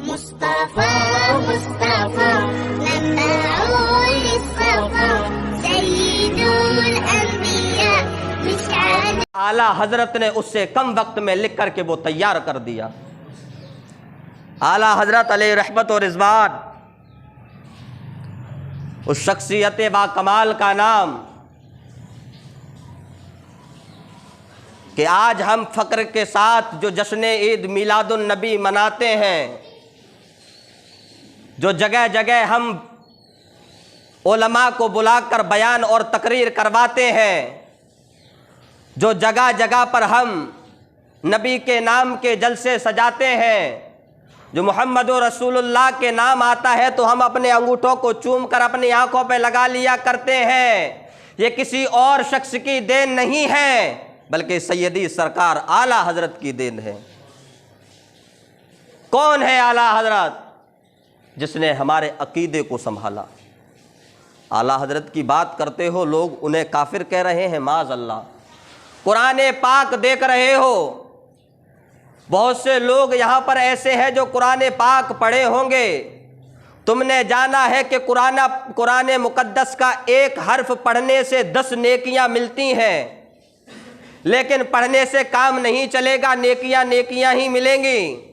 मुस्तफा मुस्तफा नबअुल इस्सफा सय्यिदुल अंबिया मिशाद। आला हजरत ने उससे कम वक्त में लिख करके वो तैयार कर दिया। आला हजरत अलैहि रहमत और रिज़वान, उस शख्सियत बा कमाल का नाम कि आज हम फ़क्र के साथ जो जश्न ईद मिलादुन नबी मनाते हैं, जो जगह जगह हम उलमा को बुलाकर बयान और तकरीर करवाते हैं, जो जगह जगह पर हम नबी के नाम के जलसे सजाते हैं, जो मोहम्मद रसूलुल्लाह के नाम आता है तो हम अपने अंगूठों को चूम कर अपनी आंखों पे लगा लिया करते हैं, ये किसी और शख्स की देन नहीं है बल्कि सैयदी सरकार आला हजरत की देन है। कौन है आला हजरत? जिसने हमारे अकीदे को संभाला। आला हजरत की बात करते हो, लोग उन्हें काफिर कह रहे हैं, माज़ अल्लाह। कुरान पाक देख रहे हो, बहुत से लोग यहाँ पर ऐसे हैं जो कुरान पाक पढ़े होंगे। तुमने जाना है कि कुरान मुकद्दस का एक हर्फ पढ़ने से 10 नेकियां मिलती हैं, लेकिन पढ़ने से काम नहीं चलेगा, नेकियां नेकियां ही मिलेंगी।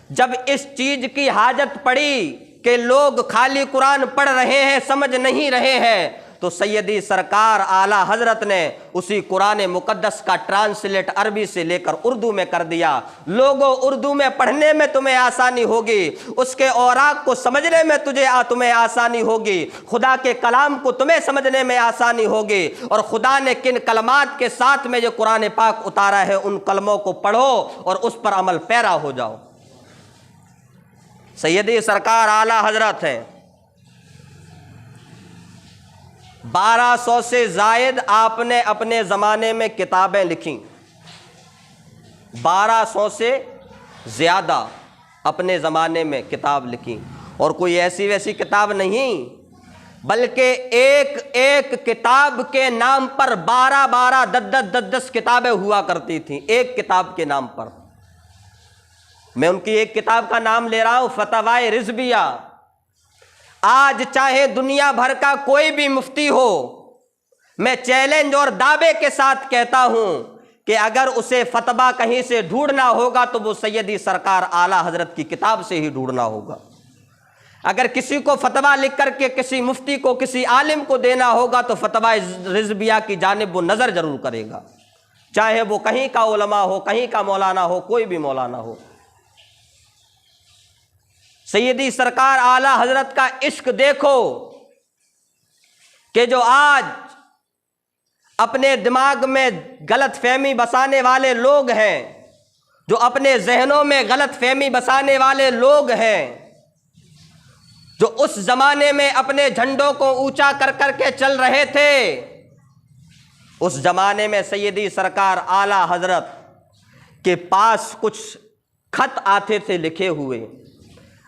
जब इस चीज़ की हाजत पड़ी कि लोग खाली कुरान पढ़ रहे हैं, समझ नहीं रहे हैं, तो सैयदी सरकार आला हजरत ने उसी कुरान मुकद्दस का ट्रांसलेट अरबी से लेकर उर्दू में कर दिया। लोगों, उर्दू में पढ़ने में तुम्हें आसानी होगी, उसके औराक को समझने में तुम्हें आसानी होगी, खुदा के कलाम को तुम्हें समझने में आसानी होगी, और खुदा ने किन कलमात के साथ में जो कुरान पाक उतारा है उन कलमों को पढ़ो और उस पर अमल पैरा हो जाओ। सैयदी सरकार आला हजरत है। 1200 से जायद आपने अपने ज़माने में किताबें लिखी, 1200 से ज़्यादा अपने ज़माने में किताब लिखी, और कोई ऐसी वैसी किताब नहीं, बल्कि एक एक किताब के नाम पर 12-12, 10-10 किताबें हुआ करती थीं, एक किताब के नाम पर। मैं उनकी एक किताब का नाम ले रहा हूँ, फतवाए रिज़विया। आज चाहे दुनिया भर का कोई भी मुफ्ती हो, मैं चैलेंज और दावे के साथ कहता हूं कि अगर उसे फतवा कहीं से ढूंढना होगा तो वो सैयदी सरकार आला हजरत की किताब से ही ढूंढना होगा। अगर किसी को फतवा लिख करके किसी मुफ्ती को, किसी आलिम को देना होगा तो फतवा रिज़विया की जानिब वो नज़र जरूर करेगा, चाहे वो कहीं का उलमा हो, कहीं का मौलाना हो, कोई भी मौलाना हो। सैयदी सरकार आला हजरत का इश्क देखो कि जो आज अपने दिमाग में गलत फहमी बसाने वाले लोग हैं, जो अपने जहनों में गलत फहमी बसाने वाले लोग हैं, जो उस जमाने में अपने झंडों को ऊंचा कर करके चल रहे थे, उस जमाने में सैयदी सरकार आला हजरत के पास कुछ खत आते थे लिखे हुए।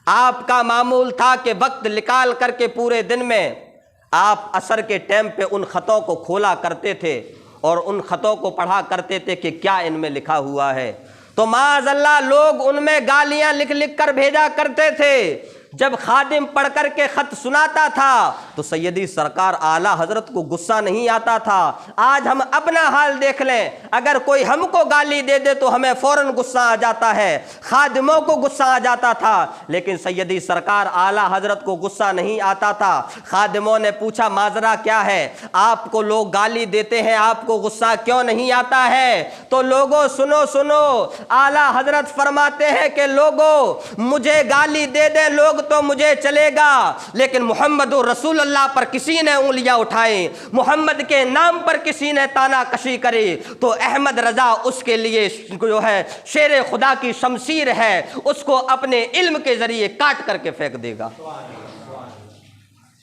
आपका मामूल था कि वक्त निकाल करके पूरे दिन में आप असर के टाइम पे उन ख़तों को खोला करते थे और उन ख़तों को पढ़ा करते थे कि क्या इनमें लिखा हुआ है। तो माज़अल्लाह लोग उनमें गालियां लिख लिख कर भेजा करते थे। जब खादिम पढ़ कर के ख़त सुनाता था तो सैयदी सरकार आला हजरत को गुस्सा नहीं आता था। आज हम अपना हाल देख लें, अगर कोई हमको गाली दे दे तो हमें फ़ौरन गुस्सा आ जाता है, खादिमों को गुस्सा आ जाता था, लेकिन सैयदी सरकार आला हजरत को गुस्सा नहीं आता था। खादिमों ने पूछा, माजरा क्या है, आपको लोग गाली देते हैं, आपको गुस्सा क्यों नहीं आता है? तो लोगों सुनो सुनो, आला हजरत फरमाते हैं कि लोगों मुझे गाली दे दे लोग तो मुझे चलेगा, लेकिन मोहम्मद रसूलुल्लाह पर किसी ने उंगलियां उठाई, मोहम्मद के नाम पर किसी ने ताना कशी करी तो अहमद रजा उसके लिए जो है शेर खुदा की शमशीर है, उसको अपने इल्म के जरिए काट करके फेंक देगा।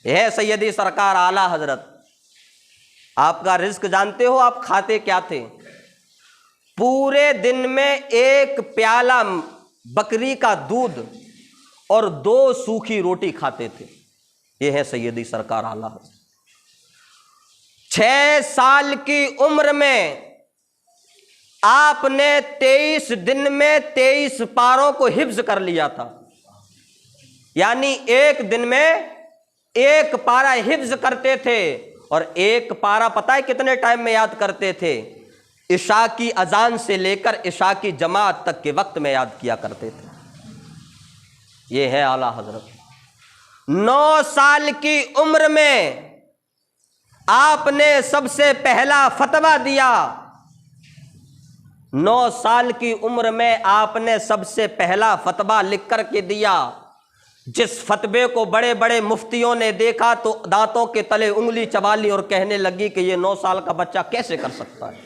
यह सैयदी सरकार आला हजरत। आपका रिज्क जानते हो आप खाते क्या थे? पूरे दिन में 1 प्याला बकरी का दूध और 2 सूखी रोटी खाते थे। यह है सैयदी सरकार आला हजरत। 6 साल की उम्र में आपने 23 दिन में 23 पारों को हिफ्ज कर लिया था। यानी एक दिन में एक पारा हिफ्ज करते थे। और एक पारा पता है कितने टाइम में याद करते थे? इशा की अजान से लेकर इशा की जमात तक के वक्त में याद किया करते थे। ये है आला हजरत। 9 साल की उम्र में आपने सबसे पहला फतवा दिया। 9 साल की उम्र में आपने सबसे पहला फतवा लिख कर के दिया। जिस फतवे को बड़े बड़े मुफ्तियों ने देखा तो दांतों के तले उंगली चबा ली और कहने लगी कि ये 9 साल का बच्चा कैसे कर सकता है।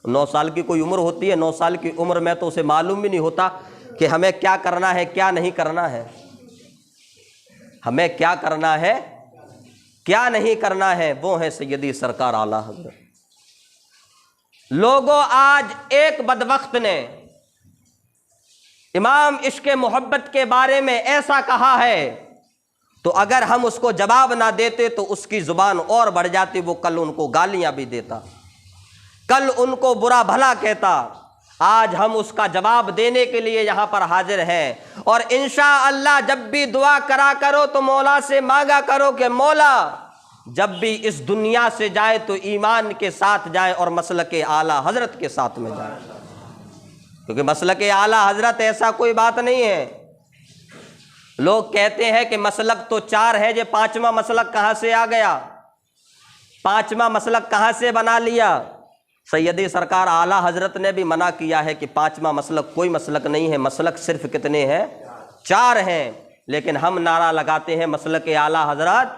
9 साल की कोई उम्र होती है? 9 साल की उम्र में तो उसे मालूम भी नहीं होता कि हमें क्या करना है, क्या नहीं करना है, हमें क्या करना है, क्या नहीं करना है। वो है सैयदी सरकार आला हज़रत। लोगों, आज एक बदबख्त ने इमाम इश्क़ मोहब्बत के बारे में ऐसा कहा है, तो अगर हम उसको जवाब ना देते तो उसकी ज़ुबान और बढ़ जाती। वो कल उनको गालियां भी देता, कल उनको बुरा भला कहता। आज हम उसका जवाब देने के लिए यहाँ पर हाजिर हैं। और इंशाअल्लाह जब भी दुआ करा करो तो मौला से मांगा करो कि मौला जब भी इस दुनिया से जाए तो ईमान के साथ जाए और मसलक आला हजरत के साथ में जाए, क्योंकि मसलक आला हजरत ऐसा कोई बात नहीं है। लोग कहते हैं कि मसलक तो 4 है, ये 5वां मसलक कहाँ से आ गया, 5वां मसलक कहाँ से बना लिया। सैयदी सरकार आला हजरत ने भी मना किया है कि 5वां मसलक कोई मसलक नहीं है, मसलक सिर्फ कितने हैं, 4 हैं। लेकिन हम नारा लगाते हैं मसलक आला हजरत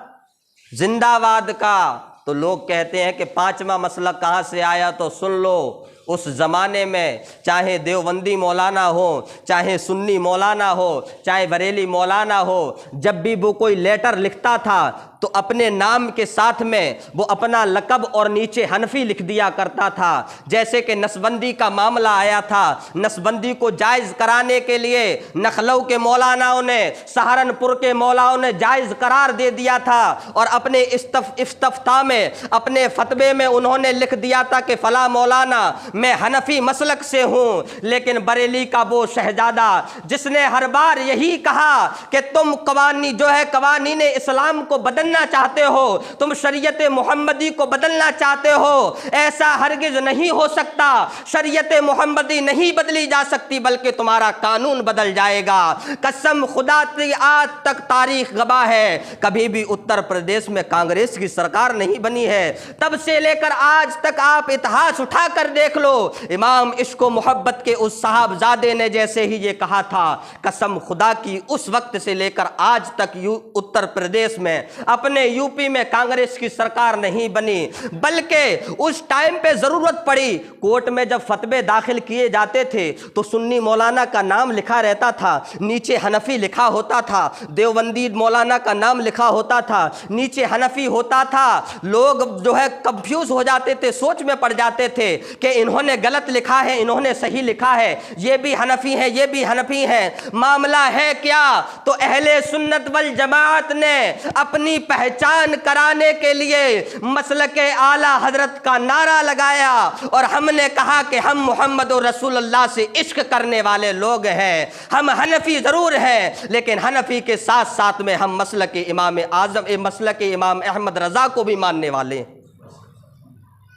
जिंदाबाद का। तो लोग कहते हैं कि 5वां मसलक कहाँ से आया, तो सुन लो। उस ज़माने में चाहे देवबंदी मौलाना हो, चाहे सुन्नी मौलाना हो, चाहे बरेली मौलाना हो, जब भी वो कोई लेटर लिखता था तो अपने नाम के साथ में वो अपना लक़ब और नीचे हनफी लिख दिया करता था। जैसे कि नसबंदी का मामला आया था, नसबंदी को जायज़ कराने के लिए नखलऊ के मौलानाओं ने, सहारनपुर के मौलाओं ने जायज़ करार दे दिया था। और अपने इफ्तिताह में, अपने फतवे में उन्होंने लिख दिया था कि फ़ला मौलाना मैं हनफी मसलक से हूँ। लेकिन बरेली का वो शहजादा जिसने हर बार यही कहा कि तुम कवानी जो है कवानीन इस्लाम को बदलना चाहते हो, तुम शरीयत मोहम्मदी को बदलना चाहते हो, ऐसा हरगिज नहीं हो सकता। शरीयत मोहम्मदी नहीं बदली जा सकती, बल्कि तुम्हारा कानून बदल जाएगा। कसम खुदा की आज तक तारीख गवाह है, कभी भी उत्तर प्रदेश में कांग्रेस की सरकार नहीं बनी है। तब से लेकर आज तक आप इतिहास उठा कर देख लो, इमाम इश्क़ मोहब्बत के उस साहबजादे ने जैसे ही ये कहा था, कसम खुदा की उस वक्त से लेकर आज तक उत्तर प्रदेश में, अपने यूपी में कांग्रेस की सरकार नहीं बनी। बल्कि उस टाइम पे जरूरत पड़ी, कोर्ट में जब फतवे दाखिल किए जाते थे तो सुन्नी मौलाना का नाम लिखा रहता था, नीचे हनफी लिखा होता था। देवबंदी मौलाना का नाम लिखा होता था, नीचे हनफी होता था। लोग जो है कंफ्यूज हो जाते थे, सोच में पड़ जाते थे कि इन्होंने गलत लिखा है, इन्होंने सही लिखा है, ये भी हनफी है, ये भी हनफी है। मामला है क्या, तो अहले सुन्नत वल जमात ने अपनी पहचान कराने के लिए मसलके आला हजरत का नारा लगाया और हमने कहा कि हम मोहम्मद रसूलुल्लाह से इश्क करने वाले लोग हैं। हम हनफी ज़रूर हैं, लेकिन हनफी के साथ साथ में हम मसलके इमाम आज़म, मसलके इमाम अहमद रज़ा को भी मानने वाले हैं।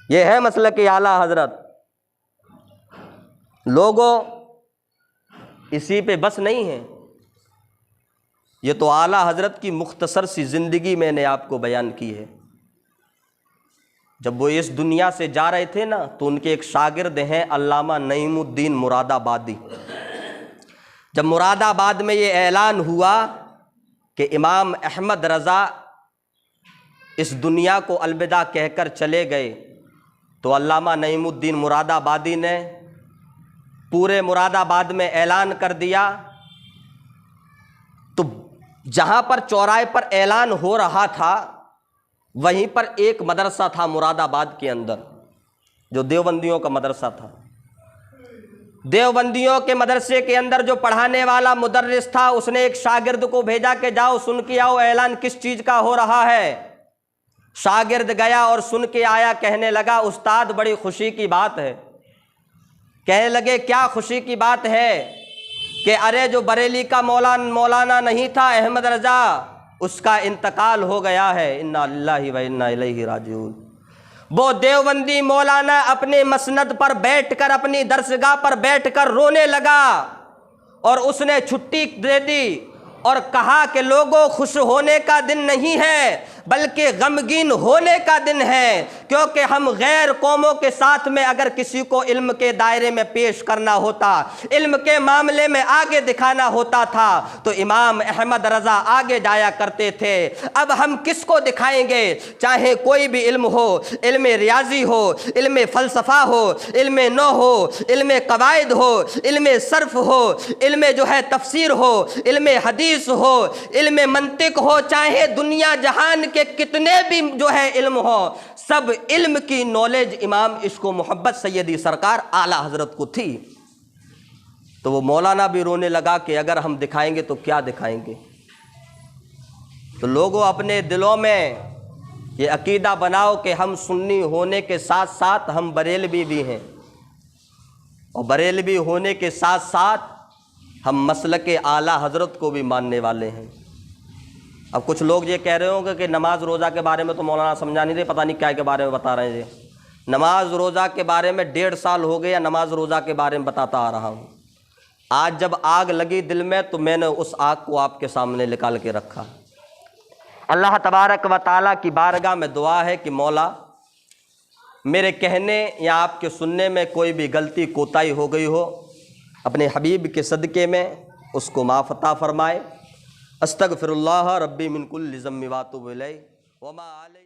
यह है मसलके आला हजरत। लोगों, इसी पे बस नहीं है, ये तो आला हजरत की मुख्तसर सी ज़िंदगी मैंने आपको बयान की है। जब वो इस दुनिया से जा रहे थे ना, तो उनके एक शागिर्द हैं अल्लामा नईमुद्दीन मुरादाबादी। जब मुरादाबाद में ये ऐलान हुआ कि इमाम अहमद रज़ा इस दुनिया को अलविदा कहकर चले गए, तो अल्लामा नईमुद्दीन मुरादाबादी ने पूरे मुरादाबाद में ऐलान कर दिया। तो जहाँ पर चौराहे पर ऐलान हो रहा था, वहीं पर एक मदरसा था मुरादाबाद के अंदर, जो देवबंदियों का मदरसा था। देवबंदियों के मदरसे के अंदर जो पढ़ाने वाला मुदर्रिस था, उसने एक शागिर्द को भेजा कि जाओ सुन के आओ ऐलान किस चीज़ का हो रहा है। शागिर्द गया और सुन के आया, कहने लगा उस्ताद बड़ी खुशी की बात है। कहने लगे क्या खुशी की बात है? कि अरे जो बरेली का मौलाना नहीं था अहमद रजा, उसका इंतकाल हो गया है, इन्ना लिल्लाहि व इन्ना इलैहि राजिऊन। वो देवबंदी मौलाना अपने मसनद पर बैठकर, अपनी दरसगाह पर बैठकर रोने लगा और उसने छुट्टी दे दी और कहा कि लोगों, खुश होने का दिन नहीं है बल्कि गमगीन होने का दिन है, क्योंकि हम गैर कौमों के साथ में अगर किसी को इल्म के दायरे में पेश करना होता, इल्म के मामले में आगे दिखाना होता था तो इमाम अहमद रज़ा आगे जाया करते थे। अब हम किसको दिखाएंगे? चाहे कोई भी इल्म हो, इल्म रियाजी हो, इल्म फ़लसफ़ा हो, इल्म नौ हो, इल्म कवायद हो, इल्म सर्फ हो, इल्म जो है तफसीर हो, इल्म हदीस हो, इल्म मंतिक हो, चाहे दुनिया जहान के कितने भी जो है इल्म हो, सब इल्म की नॉलेज इमाम इश्क़ मोहब्बत सैयदी सरकार आला हजरत को थी। तो वो मौलाना भी रोने लगा कि अगर हम दिखाएंगे तो क्या दिखाएंगे। तो लोगों, अपने दिलों में ये अकीदा बनाओ कि हम सुन्नी होने के साथ साथ हम बरेलवी भी हैं, और बरेलवी होने के साथ साथ हम मसलक आला हजरत को भी मानने वाले हैं। अब कुछ लोग ये कह रहे होंगे कि नमाज रोज़ा के बारे में तो मौलाना समझा नहीं रहे, पता नहीं क्या के बारे में बता रहे हैं। नमाज रोज़ा के बारे में 1.5 साल हो गए या नमाज रोज़ा के बारे में बताता आ रहा हूँ। आज जब आग लगी दिल में तो मैंने उस आग को आपके सामने निकाल के रखा। अल्लाह तबारक व तआला की बारगाह में दुआ है कि मौला, मेरे कहने या आपके सुनने में कोई भी गलती कोताही हो गई हो, अपने हबीब के सदक़े में उसको माफ़ अता फरमाए। अस्तगफिरुल्लाह रब्बी मिन कुल्लि ज़म्बि व अतूबु इलैहि व मा अलैहि।